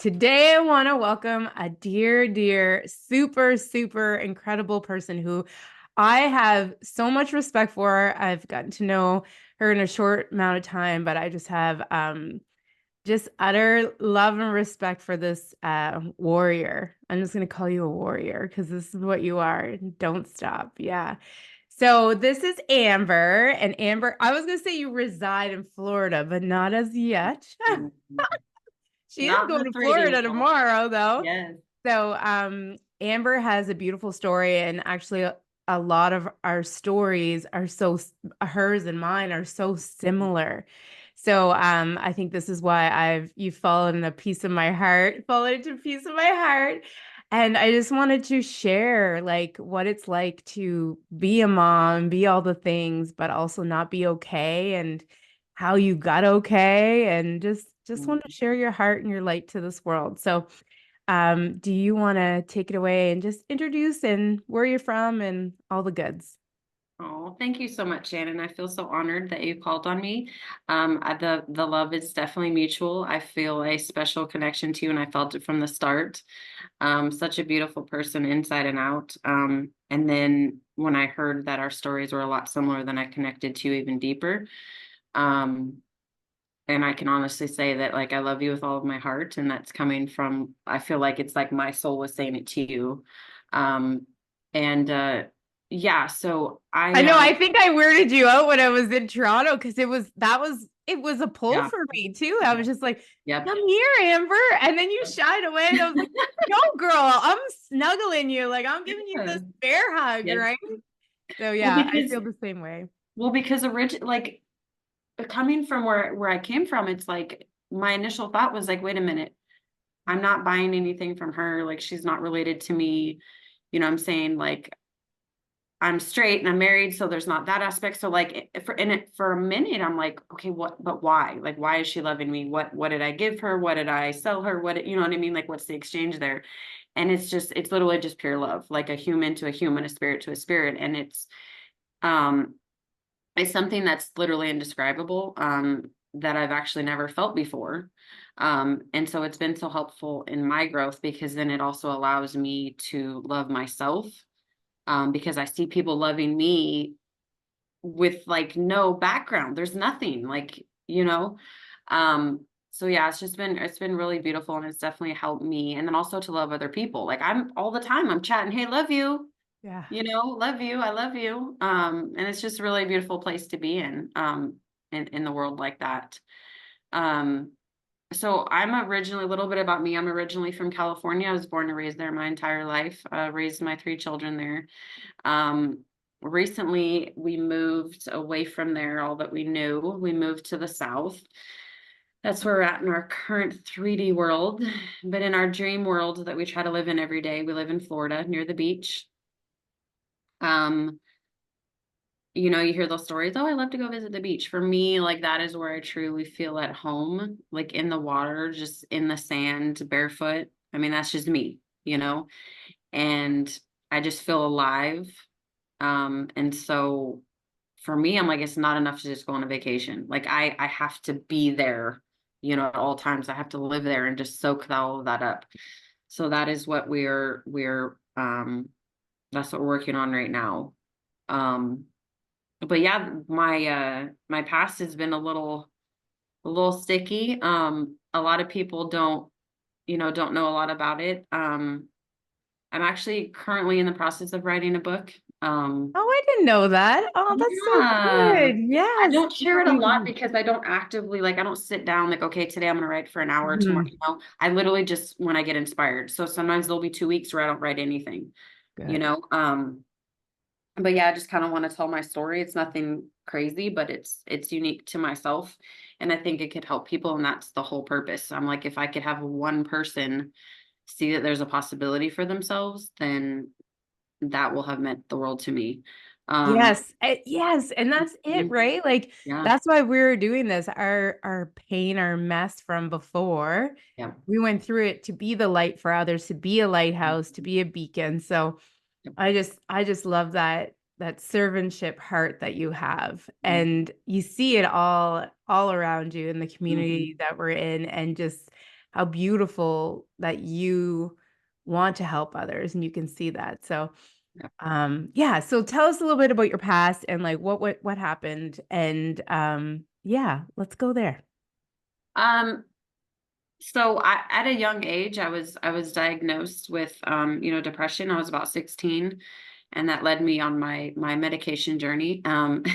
Today I want to welcome a dear, super, super incredible person who I have so much respect for. I've gotten to know her in a short amount of time, but I just have just utter love and respect for this warrior. I'm just going to call you a warrior because this is what you are. Don't stop. Yeah. So this is Amber, and Amber, I was going to say you reside in Florida, but not as yet. Mm, She is not in going the to 3D Florida world. tomorrow, though. Yes. So, Amber has a beautiful story, and actually, a lot of our stories are hers and mine are so similar. So, I think this is why you've fallen a piece of my heart, fallen into a piece of my heart. And I just wanted to share like what it's like to be a mom, be all the things, but also not be okay, and how you got okay, and just want to Mm. share your heart and your light to this world. So, do you want to take it away and just introduce and where you're from and all the goods? Oh, thank you so much, Shannon. I feel so honored that you called on me. The love is definitely mutual. I feel a special connection to you, and I felt it from the start. Such a beautiful person inside and out. And then when I heard that our stories were a lot similar, then I connected to you even deeper. Um, and I can honestly say that like I love you with all of my heart, and that's coming from I feel like it's like my soul was saying it to you. Um and yeah, so I know, I think I weirded you out when I was in Toronto because it was a pull yeah, for me too. I was just like, yep. come here, Amber. And then you shied away and I was like, no, girl, I'm snuggling you. Like I'm giving you Yeah. this bear hug, Yes. right? So Well, yeah, I because feel the same way. like coming from where I came from, it's like my initial thought was like, wait a minute, I'm not buying anything from her. Like she's not related to me. You know what I'm saying? Like I'm straight and I'm married, so there's not that aspect. So like for a minute, I'm like, okay, but why? Like, why is she loving me? What did I give her? What did I sell her? You know what I mean? Like, what's the exchange there? And it's literally just pure love, like a human to a human, a spirit to a spirit. And um it's something that's literally indescribable, that I've actually never felt before. And so it's been so helpful in my growth because then it also allows me to love myself, because I see people loving me with like no background. There's nothing like, you know. So yeah, it's been really beautiful, and it's definitely helped me. And then also to love other people. Like I'm all the time I'm chatting, hey, love you, Yeah. love you, I love you. And it's just a really beautiful place to be in the world like that. Um, so I'm originally a little bit about me. I'm originally from California. I was born and raised there my entire life, raised my three children there. Um, Recently, we moved away from there, all that we knew. We moved to the South. That's where we're at in our current 3D world. But in our dream world that we try to live in every day, we live in Florida near the beach. Um, you hear those stories, oh, I love to go visit the beach. For me, like that is where I truly feel at home, like in the water, just in the sand, barefoot. I mean, that's just me. And I just feel alive. And so for me, I'm like, it's not enough to just go on a vacation. Like I have to be there, at all times. I have to live there and just soak all of that up. So that is what that's what we're working on right now. Um, but yeah, my past has been a little sticky. A lot of people don't know a lot about it. I'm actually currently in the process of writing a book. Um, Oh, I didn't know that. Oh, that's so yeah. good. I Yes. don't share it a lot because I don't actively like I don't sit down like, okay, today I'm gonna write for an hour, tomorrow, Mhm. I literally just when I get inspired. So sometimes there'll be 2 weeks where I don't write anything, you Good. know. But yeah, I just kind of want to tell my story. It's nothing crazy, but it's unique to myself. And I think it could help people, and that's the whole purpose. I'm like, if I could have one person see that there's a possibility for themselves, then that will have meant the world to me. Um, Yes, yes, and that's it, mhm, right? Like yeah, that's why we're doing this. Our pain, our mess from before, yeah. we went through it to be the light for others, to be a lighthouse, to be a beacon. So I just love that servantship heart that you have, and you see it all around you in the Mm-hmm. community that we're in, and just how beautiful that you want to help others, and you can see that. So yeah, so tell us a little bit about your past and like what happened, and yeah, let's go there. Um, so at a young age, I was diagnosed with depression. I was about 16, and that led me on my medication journey. And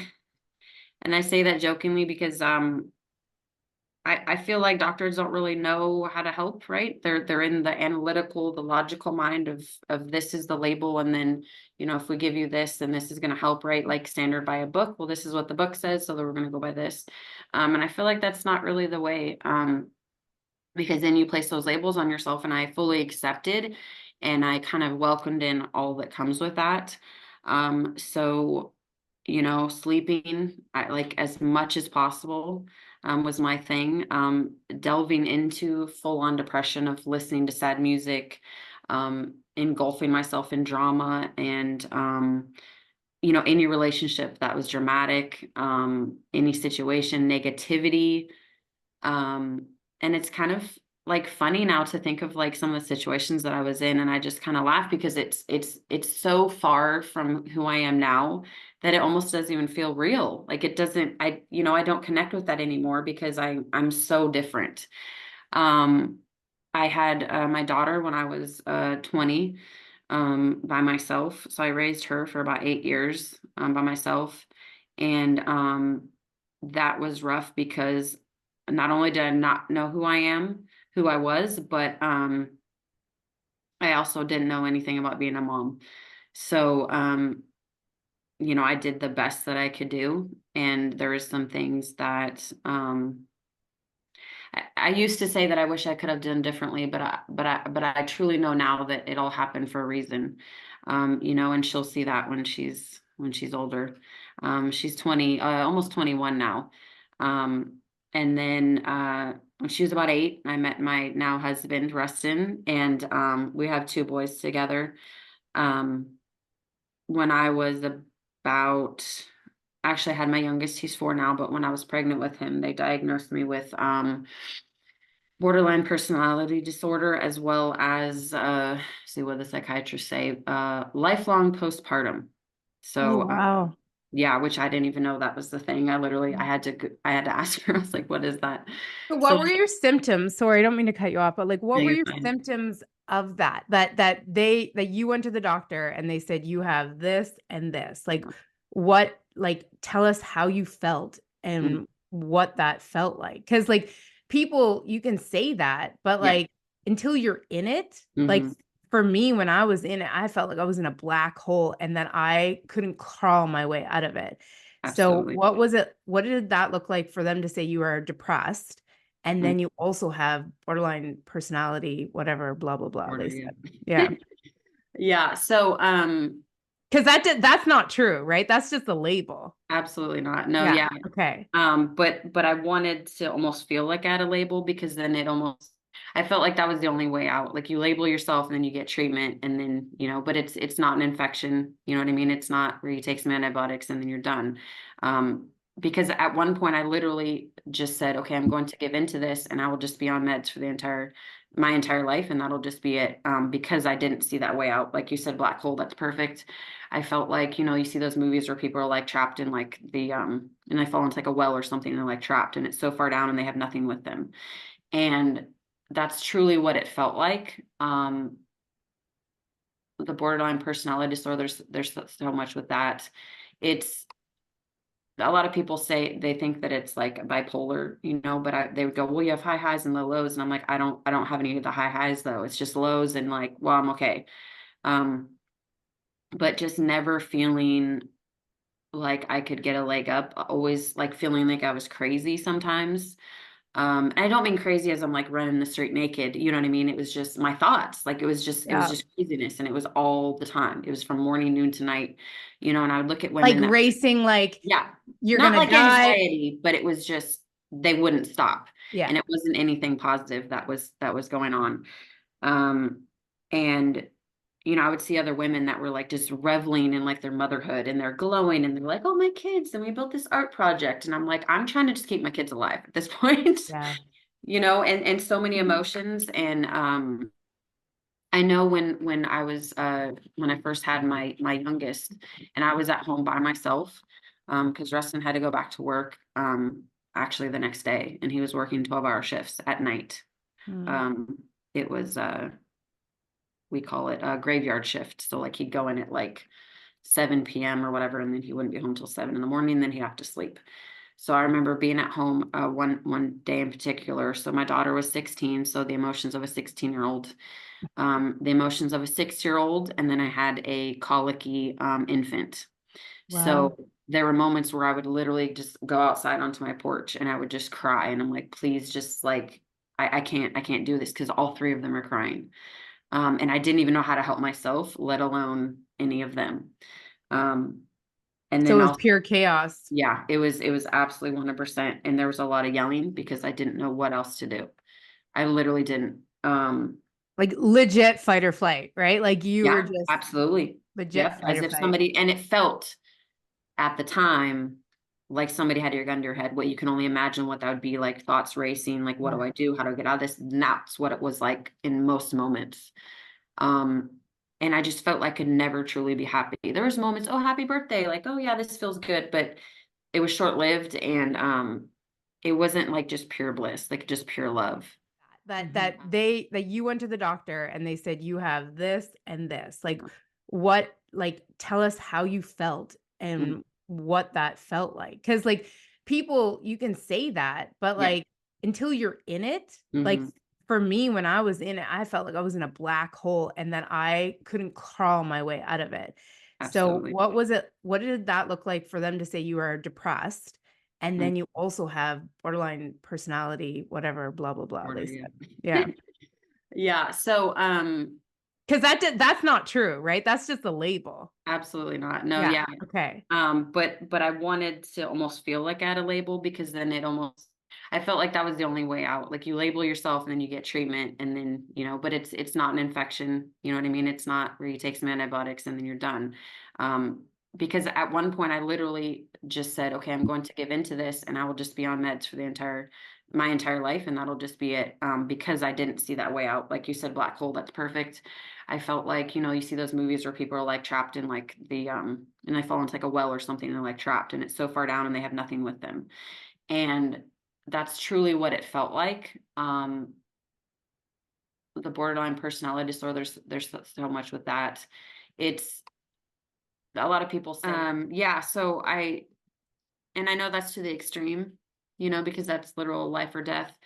I say that jokingly because I feel like doctors don't really know how to help, right? They're in the analytical, the logical mind of this is the label, and then, if we give you this, then this is going to help, right? Like standard by a book. Well, this is what the book says, so then we're going to go by this. And I feel like that's not really the way. Because then you place those labels on yourself, and I fully accepted and I kind of welcomed in all that comes with that. So sleeping like as much as possible was my thing. Delving into full on depression of listening to sad music, engulfing myself in drama, and any relationship that was dramatic, any situation, negativity. um, and it's kind of like funny now to think of like some of the situations that I was in, and I just kind of laugh because it's so far from who I am now that it almost doesn't even feel real. Like it doesn't, I don't connect with that anymore because I'm so different. Um, I had my daughter when I was 20, by myself. So I raised her for about 8 years by myself. And that was rough because not only did I not know who I am, who I was, but I also didn't know anything about being a mom. So, I did the best that I could do. And there was some things that I used to say that I wish I could have done differently, but I truly know now that it all happened for a reason. And she'll see that when she's older. She's 20, almost 21 now. And then when she was about 8, I met my now husband, Rustin, and we have 2 boys together. Um, when I was about, actually, I had my youngest, he's 4 now, but when I was pregnant with him, they diagnosed me with borderline personality disorder, as well as see what the psychiatrists say, lifelong postpartum. Oh, So wow. yeah, which I didn't even know that was the thing. I had to ask her. I was like, what is that? So So what were your symptoms? Sorry, I don't mean to cut you off, but like no, what were you're your fine. symptoms of that you went to the doctor and they said you have this and this? Like what, like tell us how you felt Mm, and what that felt like. Cuz like people you can say that, but yeah. like until you're in it, like Hmm. for me when I was in it, I felt like I was in a black hole and that I couldn't crawl my way out of it. So Absolutely. what was it? What did that look like for them to say you are depressed? And Mm, then you also have borderline personality, whatever, blah, blah, blah, they order, yeah. said. Yeah. Yeah. So Because that's not true, right? That's just a label. absolutely not. No, Yeah. yeah. Okay. But I wanted to almost feel like I had a label, because then I felt like that was the only way out. Like you label yourself and then you get treatment, and then, but it's not an infection. You know what I mean? It's not where you take some antibiotics and then you're done. Because at one point I literally just said, okay, I'm going to give into this and I will just be on meds for my entire life, and that'll just be it. Because I didn't see that way out. Like you said, black hole, that's perfect. I felt like, you see those movies where people are like trapped in like and they fall into like a well or something, and they're like trapped and it's so far down and they have nothing with them. And that's truly what it felt like. The borderline personality disorder, there's so much with that. It's a lot of people say they think that it's like bipolar, but they would go, well, you have high highs and low lows. And I'm like, I don't have any of the high highs though. It's just lows, and like, well, I'm okay. Um, but just never feeling like I could get a leg up, always like feeling like I was crazy sometimes. And I don't mean crazy as I'm like running the street naked, you know what I mean? It was just my thoughts. Like it was Yeah. just craziness, and it was all the time. It was from morning, noon to night, and I would look at Like women that, racing, like yeah, you're not gonna like die. anxiety, but it was just, they wouldn't stop. Yeah. And it wasn't anything positive that was going on. Um, and I would see other women that were like just reveling in like their motherhood, and they're glowing, and they're like, oh, my kids, and we built this art project. And I'm like, I'm trying to just keep my kids alive at this point. Yeah. and so many emotions. And I know when I was when I first had my youngest, and I was at home by myself, because Rustin had to go back to work actually the next day, and he was working 12-hour shifts at night. Mm. Um, it was we call it a graveyard shift. So like he'd go in at like 7 p.m. or whatever, and then he wouldn't be home till 7 in the morning, then he'd have to sleep. So I remember being at home one day in particular. So my daughter was 16, so the emotions of a 16-year-old, the emotions of a 6-year-old, and then I had a colicky infant. Wow. So there were moments where I would literally just go outside onto my porch and I would just cry, and I'm like, please, just like I can't do this, because all three of them are crying. And I didn't even know how to help myself, let alone any of them. Um, and So then it was also, pure chaos. yeah, it was absolutely 100%. And there was a lot of yelling because I didn't know what else to do. I literally didn't. Like legit fight or flight, right? Like you were Yeah, just absolutely. legit Yep. fight As or if flight. somebody, and it felt at the time like somebody had your gun to your head. What you can only imagine what that would be like, thoughts racing, like, what Yeah. do I do? How do I get out of this? And that's what it was like in most moments. Um, and I just felt like I could never truly be happy. There was moments, oh, happy birthday, like, oh yeah, this feels good, but it was short-lived, and it wasn't like just pure bliss, like just pure love. That you went to the doctor and they said you have this and this. Like what, like tell us how you felt Mm, and what that felt like. Cause like people, you can say that, but yeah. like until you're in it, like Hmm. for me, when I was in it, I felt like I was in a black hole and that I couldn't crawl my way out of it. So Absolutely. what was it? What did that look like for them to say you are depressed? And Mm, then you also have borderline personality, whatever, blah, blah, blah. order, They yeah. said. Yeah. Yeah. So, Because that's not true, right? That's just a label. absolutely not. No, Yeah. yeah. Okay. But I wanted to almost feel like I had a label, because then I felt like that was the only way out. Like, you label yourself and then you get treatment, and then, but it's not an infection. You know what I mean? It's not where you take some antibiotics and then you're done. Um, because at one point I literally just said, okay, I'm going to give into this, and I will just be on meds for my entire life, and that'll just be it. Because I didn't see that way out. Like you said, black hole, that's perfect. I felt like, you see those movies where people are like trapped in like and they fall into like a well or something, and they're like trapped, and it's so far down and they have nothing with them. And that's truly what it felt like. The borderline personality disorder, there's so much with that. It's a lot of people say, yeah, so and I know that's to the extreme, because that's literal life or death.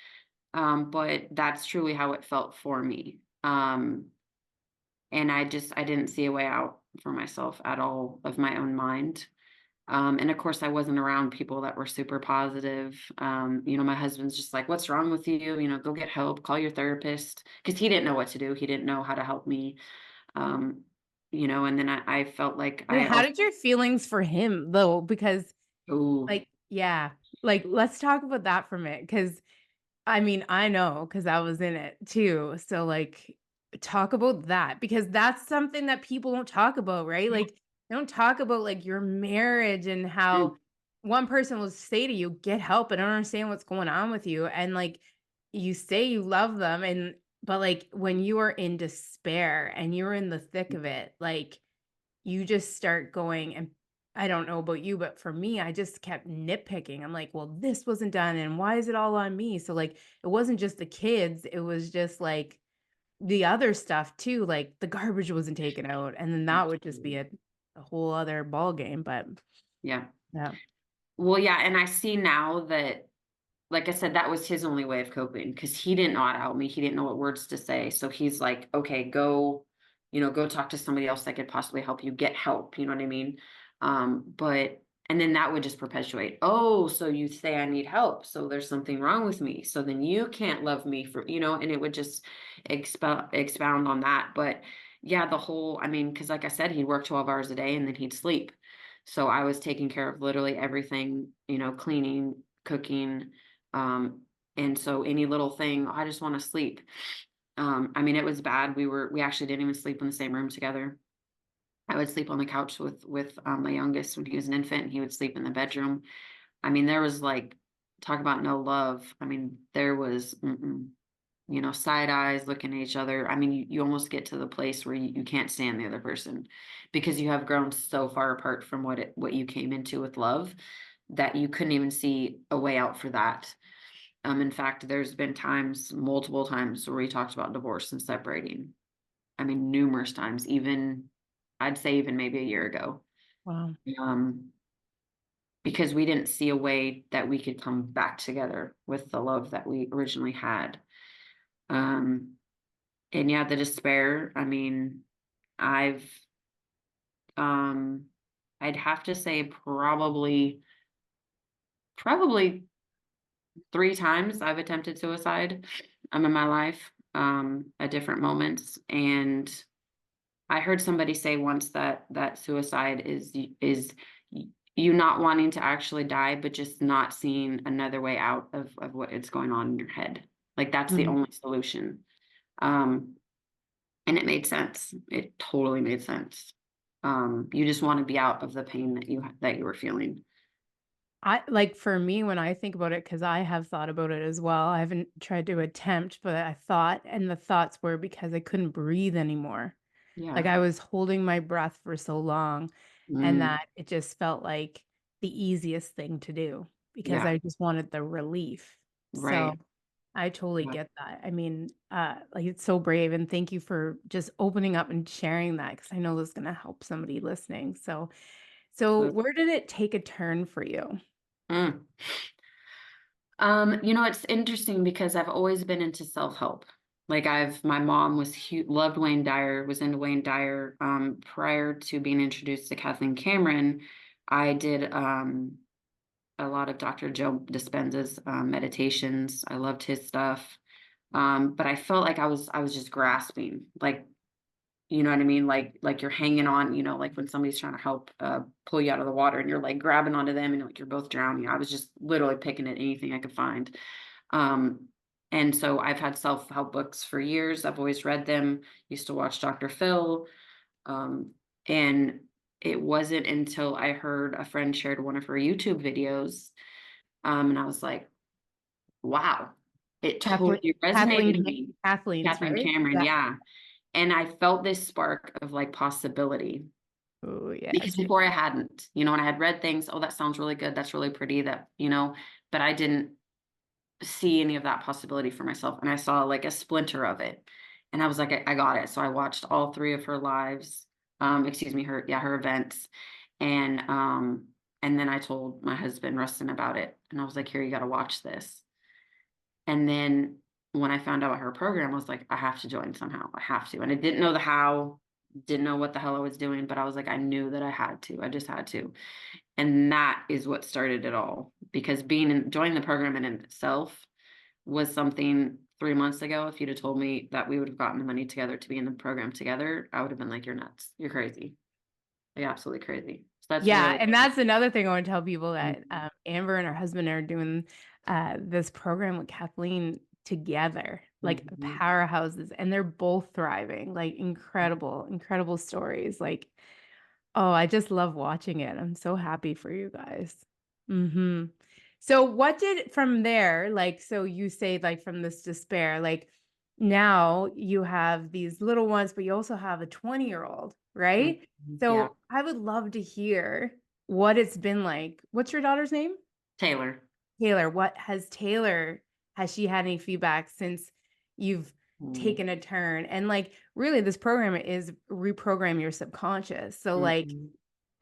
But that's truly how it felt for me. And I didn't see a way out for myself at all, of my own mind. And of course, I wasn't around people that were super positive. My husband's just like, what's wrong with you? Go get help, call your therapist. Because he didn't know what to do. He didn't know how to help me. Um, and then I felt like And I how also, did your feelings for him though? Because oh, like, yeah, like let's talk about that for a minute. Cause I mean, I know because I was in it too. So like talk about that because that's something that people don't talk about, right? yeah. Like they don't talk about like your marriage and how Mm, one person will say to you, get help. I don't understand what's going on with you. And like you say you love them and but like when you are in despair and you're in the thick of it, like you just start going and I don't know about you, but for me, I just kept nitpicking. I'm like, well, this wasn't done. And why is it all on me? So, like, it wasn't just the kids, it was just like the other stuff too. Like, the garbage wasn't taken out. And then that would just be absolutely. a whole other ball game. But Yeah. yeah. Well, yeah. And I see now that, like I said, that was his only way of coping, because he didn't know how to help me. He didn't know what words to say. So he's like, okay, go talk to somebody else that could possibly help you get help. You know what I mean? But, and then that would just perpetuate. Oh, so you say I need help. So there's something wrong with me. So then you can't love me and it would just expound on that. But yeah, I mean, because like I said, he'd work 12 hours a day and then he'd sleep. So I was taking care of literally everything, cleaning, cooking, um, and so any little thing, I just want to sleep. I mean, it was bad. We actually didn't even sleep in the same room together. I would sleep on the couch with my youngest when he was an infant, and he would sleep in the bedroom. I mean, there was like talk about no love. I mean, there was, side eyes looking at each other. I mean, you almost get to the place where you can't stand the other person because you have grown so far apart from what you came into with love that you couldn't even see a way out for that. In fact, there's been times, multiple times, where we talked about divorce and separating. I mean, numerous times, even I'd say even maybe a year ago. Wow. Um, because we didn't see a way that we could come back together with the love that we originally had. Um, and yeah, the despair, I mean, I've um I'd have to say probably 3 times I've attempted suicide in my life, at different moments. And I heard somebody say once that suicide is you not wanting to actually die, but just not seeing another way out of what is going on in your head. Like that's the Mhm. only solution. Um, and it made sense. It totally made sense. You just want to be out of the pain that you were feeling. I like for me when I think about it, because I have thought about it as well. I haven't tried to attempt, but I thought, and the thoughts were because I couldn't breathe anymore. Like Yeah. I was holding my breath for so long, and Mm, that it just felt like the easiest thing to do because yeah. I just wanted the relief. So Right. I totally Yeah. get that. I mean, like it's so brave, and thank you for just opening up and sharing that because I know this is going to help somebody listening. So Absolutely. where did it take a turn for you? Mm. It's interesting because I've always been into self-help. Like my mom was loved Wayne Dyer, was into Wayne Dyer. Prior to being introduced to Kathleen Cameron, I did a lot of Dr. Joe Dispenza's meditations. I loved his stuff. But I felt like I was just grasping, like, you know what I mean? Like you're hanging on, like when somebody's trying to help pull you out of the water and you're like grabbing onto them and like you're both drowning. I was just literally picking at anything I could find. Um, and so I've had self-help books for years. I've always read them, used to watch Dr. Phil. Um, and it wasn't until I heard a friend shared one of her YouTube videos. And I was like, wow, it Kathleen, totally resonated with Kathleen, me. Kathleen's Kathleen right? Cameron, Yeah. yeah. And I felt this spark of like possibility Oh, because yes. before I hadn't, and I had read things, oh, that sounds really good. That's really pretty. But I didn't see any of that possibility for myself. And I saw like a splinter of it. And I was like, I got it. So I watched all three of her lives, excuse me, her events. And then I told my husband Rustin about it. And I was like, here, you gotta watch this. And then when I found out her program, I was like, I have to join somehow. I have to. And I didn't know the how, didn't know what the hell I was doing, but I was like, I knew that I had to. I just had to. And that is what started it all. Because joining the program in itself was something 3 months ago. If you'd have told me that we would have gotten the money together to be in the program together, I would have been like, you're nuts. You're crazy. Like absolutely crazy. So that's Yeah, really and that's another thing I want to tell people that Mhm. Amber and her husband are doing this program with Kathleen together, like Mhm. powerhouses, and they're both thriving, like incredible, incredible stories. Like, oh, I just love watching it. I'm so happy for you guys. Hmm. So what did from there, like, so you say like from this despair, like now you have these little ones, but you also have a 20-year-old, right? Yeah. So I would love to hear what it's been like. What's your daughter's name? Taylor. Taylor. Has she had any feedback since you've Mhm. taken a turn? And like, really, this program is reprogram your subconscious. So, like, Mhm.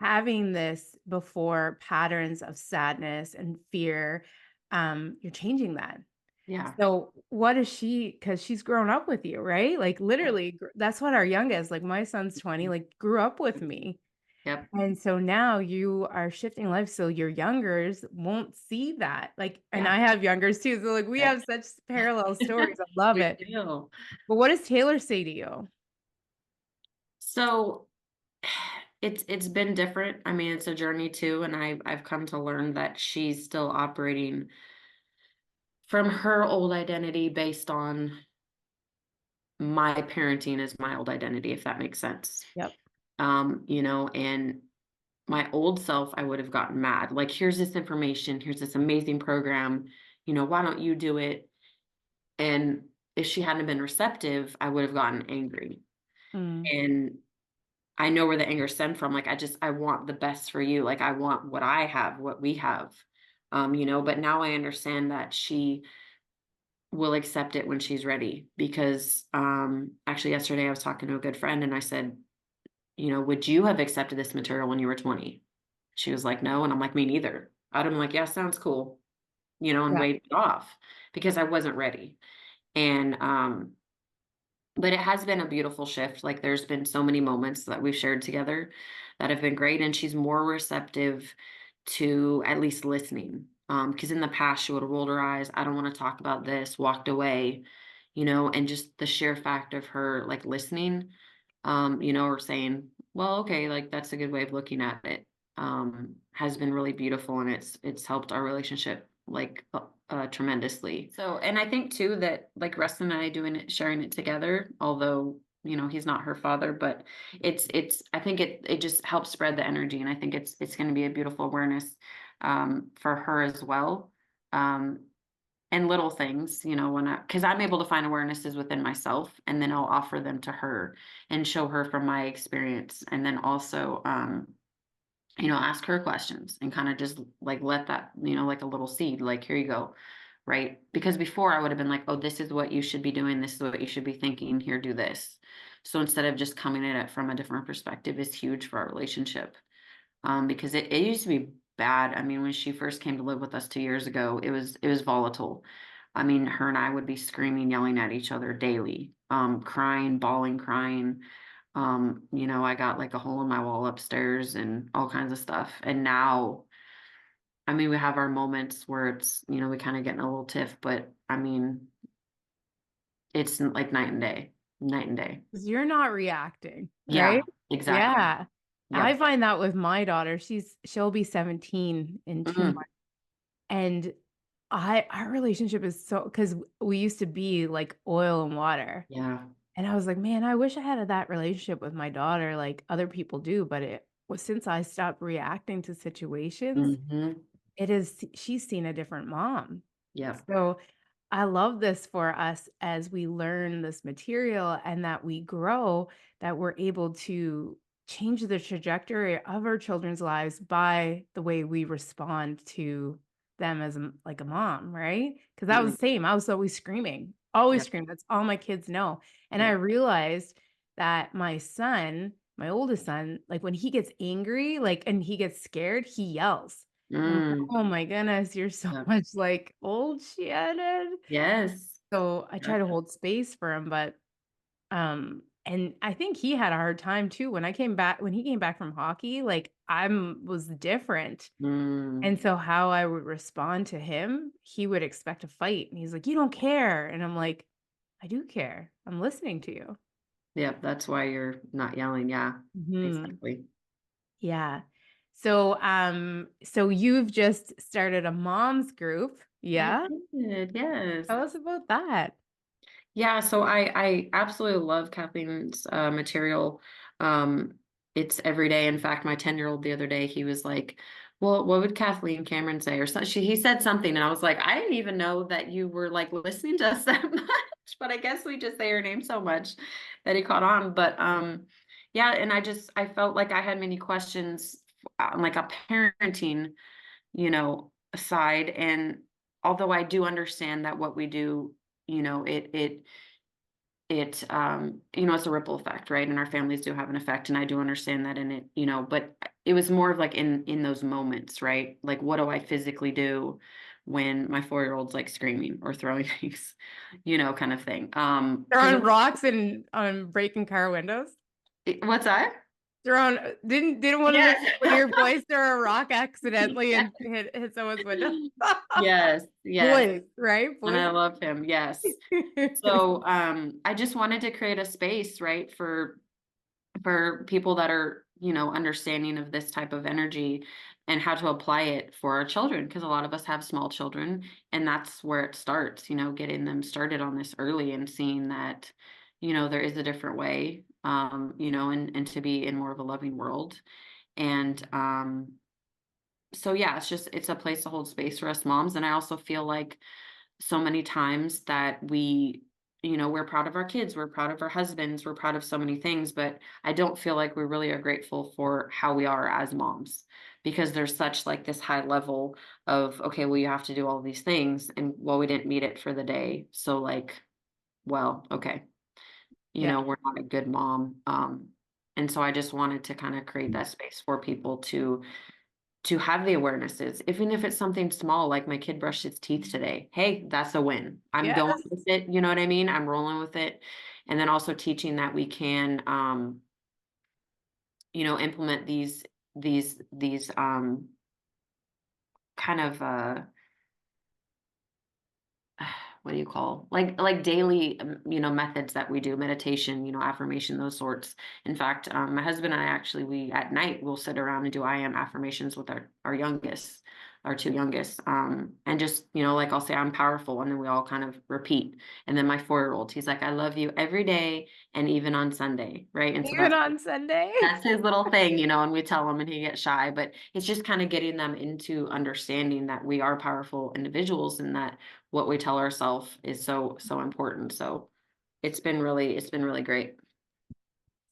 having this before patterns of sadness and fear, you're changing that. Yeah. So, what is she? Because she's grown up with you, right? Like, Yep. literally, that's what our youngest, like, my son's 20, like, grew up with me. Yep. And so now you are shifting life so your youngers won't see that. Like, and Yeah. I have youngers too. So like we Yep. have such parallel stories. I love We it. do. But what does Taylor say to you? So it's been different. I mean, it's a journey too, and I've come to learn that she's still operating from her old identity based on my parenting as my old identity, if that makes sense. Yep. And my old self, I would have gotten mad. Like, here's this information, here's this amazing program, why don't you do it? And if she hadn't been receptive, I would have gotten angry. Mm. And I know where the anger stemmed from. Like, I want the best for you. Like, I want what I have, what we have. But now I understand that she will accept it when she's ready. Because actually yesterday I was talking to a good friend and I said, would you have accepted this material when you were 20? She was like, no. And I'm like, me neither. I'd have been like, yeah, sounds cool, and Yeah. waved it off because I wasn't ready. And but it has been a beautiful shift. Like, there's been so many moments that we've shared together that have been great. And she's more receptive to at least listening. Because in the past she would have rolled her eyes, I don't want to talk about this, walked away, and just the sheer fact of her like listening, or saying, well, okay, like that's a good way of looking at it, has been really beautiful, and it's helped our relationship like tremendously. So, and I think too that like Rustin and I doing it, sharing it together, although he's not her father, but it's I think it just helps spread the energy, and I think it's going to be a beautiful awareness for her as well. Um, and little things, because I'm able to find awarenesses within myself, and then I'll offer them to her and show her from my experience. And then also, ask her questions and kind of just like let that, like a little seed, like, here you go. Right. Because before I would have been like, oh, this is what you should be doing. This is what you should be thinking. Here, do this. So instead of just coming at it from a different perspective is huge for our relationship. Because it used to be bad. I mean, when she first came to live with us 2 years ago, it was volatile. I mean, her and I would be screaming, yelling at each other daily, crying, bawling, crying. I got like a hole in my wall upstairs and all kinds of stuff. And now, I mean, we have our moments where it's, we kind of get in a little tiff, but I mean, it's like night and day, night and day. 'Cause you're not reacting, right? Yeah, exactly. Yeah. I Yep. find that with my daughter. She'll be 17 in 2 months. Mm, And our relationship is so because we used to be like oil and water. yeah. And I was like, man, I wish I had that relationship with my daughter like other people do. But it was since I stopped reacting to situations, Hmm. she's seen a different mom. Yep. So I love this for us as we learn this material and that we grow, that we're able to change the trajectory of our children's lives by the way we respond to them as like a mom, right? Because that was Mm, the same. I was always screaming, always yep. screaming. That's all my kids know. And I Yep. realized that my son, my oldest son, like when he gets angry, like and he gets scared, he yells. And I'm like, Mm, oh my goodness, you're so yep. much like old Shannon. Yes. So I try to Gotcha. hold space for him, but and I think he had a hard time too when he came back from hockey, like was different. Mm, And so how I would respond to him, he would expect a fight and he's like, "You don't care." And I'm like, "I do care. I'm listening to you." yep. That's why you're not yelling. Yeah. Mhm. Exactly. Yeah. So you've just started a mom's group. I Yeah? did. Yes. Tell us about that. Yeah, so I absolutely love Kathleen's material. Um, it's every day. In fact, my 10-year-old the other day, he was like, "Well, what would Kathleen Cameron say?" Or so he said something, and I was like, "I didn't even know that you were like listening to us that much." But I guess we just say her name so much that he caught on. But yeah, and I felt like I had many questions on like a parenting, side. And although I do understand that what we do, it's a ripple effect, right? And our families do have an effect, and I do understand that in it, but it was more of like in those moments, right? Like, what do I physically do when my 4-year-old's like screaming or throwing things, kind of thing. Because Throwing rocks and breaking car windows. what's that? Thrown didn't Yes. one of your boys throw a rock accidentally and hit someone's window? Yes, yes. Boys, right? And Boys. I love him. Yes. So I just wanted to create a space, right, for people that are, understanding of this type of energy and how to apply it for our children, because a lot of us have small children, and that's where it starts, getting them started on this early and seeing that, there is a different way, and to be in more of a loving world. And so yeah, it's a place to hold space for us moms. And I also feel like so many times that we're proud of our kids, we're proud of our husbands, we're proud of so many things, but I don't feel like we really are grateful for how we are as moms, because there's such like this high level of, okay, well, you have to do all these things, and well, we didn't meet it for the day. So like, well, okay, Yeah. we're not a good mom. And so I just wanted to kind of create that space for people to have the awarenesses, even if it's something small, like my kid brushed his teeth today. Hey, that's a win. I'm going Yes. with it. You know what I mean? I'm rolling with it. And then also teaching that we can, implement these kind of, what do you call, like daily methods that we do, meditation, affirmation, those sorts. In fact, my husband and I actually, we at night we'll sit around and do I am affirmations with our youngest, our two youngest, and just like I'll say I'm powerful, and then we all kind of repeat. And then my 4-year-old, he's like, I love you every day and even on Sunday, right? And so Even on Sunday. that's his little thing, and we tell him and he gets shy, but it's just kind of getting them into understanding that we are powerful individuals, and that what we tell ourselves is so, so important. So it's been really great.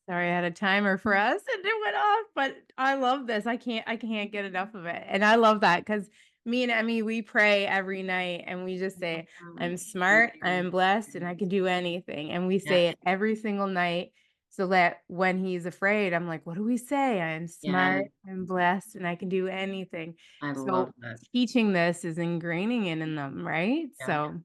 Sorry, I had a timer for us and it went off, but I love this. I can't get enough of it. And I love that because me and Emmy, we pray every night and we just say, I'm Thank smart, I'm you. blessed, and I can do anything. And we say Yes, it every single night so that when he's afraid, I'm like, what do we say? I'm smart, yes, I'm blessed, and I can do anything. I love So that. teaching this is ingraining it in them, right? Yeah, So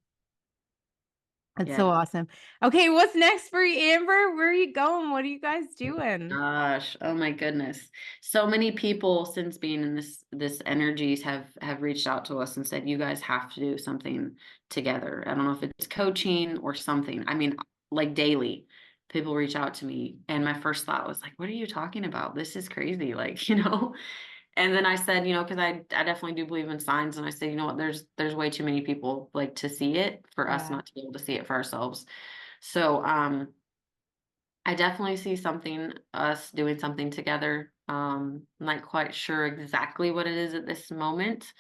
it's yeah. so awesome. Okay, what's next for you, Amber? Where are you going? What are you guys doing? Gosh, oh my goodness. So many people since being in this energies have reached out to us and said, you guys have to do something together. I don't know if it's coaching or something. I mean, like daily, people reach out to me, and my first thought was like, what are you talking about? This is crazy. Like, And then I said, because I definitely do believe in signs, and I said, you know what, there's way too many people like to see it for us Yeah. not to be able to see it for ourselves. So I definitely see us doing something together. I'm not quite sure exactly what it is at this moment,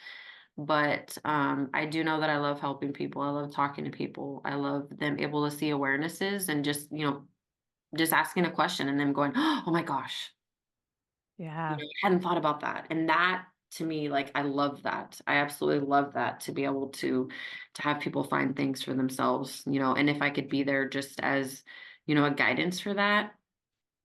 but I do know that I love helping people. I love talking to people. I love them able to see awarenesses, and just asking a question and them going, oh my gosh, Yeah. I hadn't thought about that. And that to me, like, I love that. I absolutely love that, to be able to have people find things for themselves, and if I could be there just as, a guidance for that,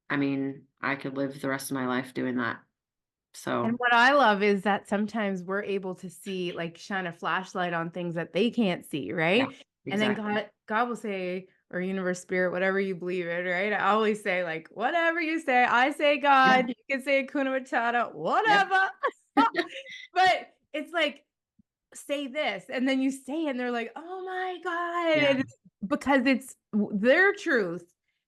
I mean, I could live the rest of my life doing that. And So, what I love is that sometimes we're able to see, like, shine a flashlight on things that they can't see, yeah, right? And then exactly. God will say, or universe, spirit, whatever you believe in, right? I always say, like, whatever you say, I say Yeah. God, you can say Kuna Matata, Yep. whatever. But it's like, say this, and then you say it, and they're like, oh my God. Yeah. And it's because it's their truth,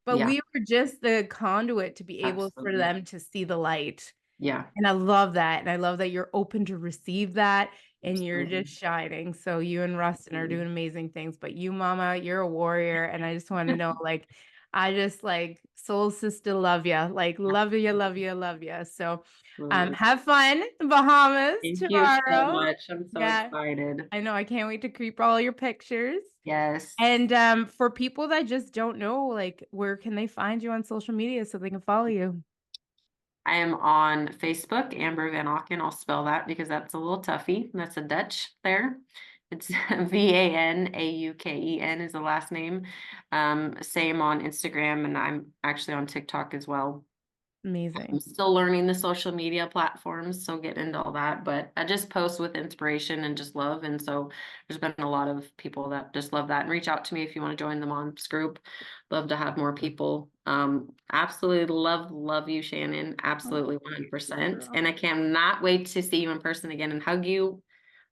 but Yeah. we were just the conduit to be able for Absolutely. them to see the light. Yeah. And I love that. And I love that you're open to receive that and you're Absolutely. just shining. So you and Rustin are Absolutely. doing amazing things. But you, Mama, you're a warrior. And I just want to know, like, I just like soul sister love you. Like love you, love you, love you. So Absolutely. have fun in Bahamas Thank you so tomorrow. much. I'm so Yeah. excited. I know. I can't wait to creep all your pictures. Yes. And for people that just don't know, like, where can they find you on social media so they can follow you? I am on Facebook, Amber Van Auken. I'll spell that because that's a little toughy. That's a Dutch there. It's Vanauken is the last name. Same on Instagram, and I'm actually on TikTok as well. I'm Amazing. still learning the social media platforms, so get into all that. But I just post with inspiration and just love. And so there's been a lot of people that just love that and reach out to me if you want to join the moms group. Love to have more people. Absolutely love you, Shannon. Oh, Absolutely thank you, 100%. girl. And I cannot wait to see you in person again and hug you.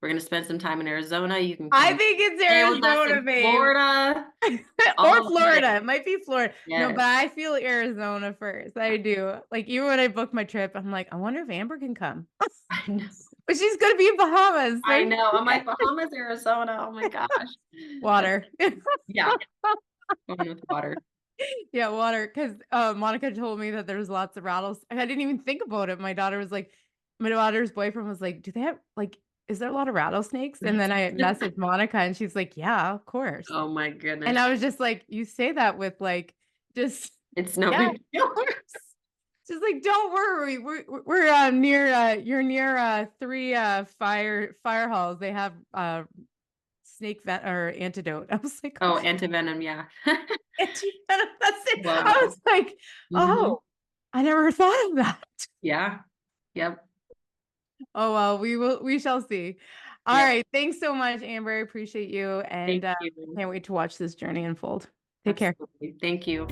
We're gonna spend some time in Arizona. You can I come think it's stay with us Arizona, in babe. Florida. Or All of Florida. it. It might be Florida. No, but Yes. I feel Arizona first. I do. Like even when I book my trip, I'm like, I wonder if Amber can come. I know. But she's gonna be in Bahamas, so I know. I'm yeah. like, Bahamas, Arizona. Oh my gosh. That's Water. yeah, fun with water. Yeah, water. Because Monica told me that there's lots of rattles. I didn't even think about it. My daughter's boyfriend was like, "Do they have like, is there a lot of rattlesnakes?" And then I messaged Monica, and she's like, "Yeah, of course." Oh my And goodness. I was just like, "You say that with like, just It's no yeah, big deal. of course." She's like, "Don't worry, we're near you're near three fire halls. They have snake vet or antidote." I was like, Oh, antivenom, yeah. antivenom. That's it. I Wow. was like, Hmm. oh, I never thought of that. Yeah. Yep. Oh well, we shall see. All Yep. right. Thanks so much, Amber. I appreciate you. And Thank I you. can't wait to watch this journey unfold. Take care. Absolutely. Thank you.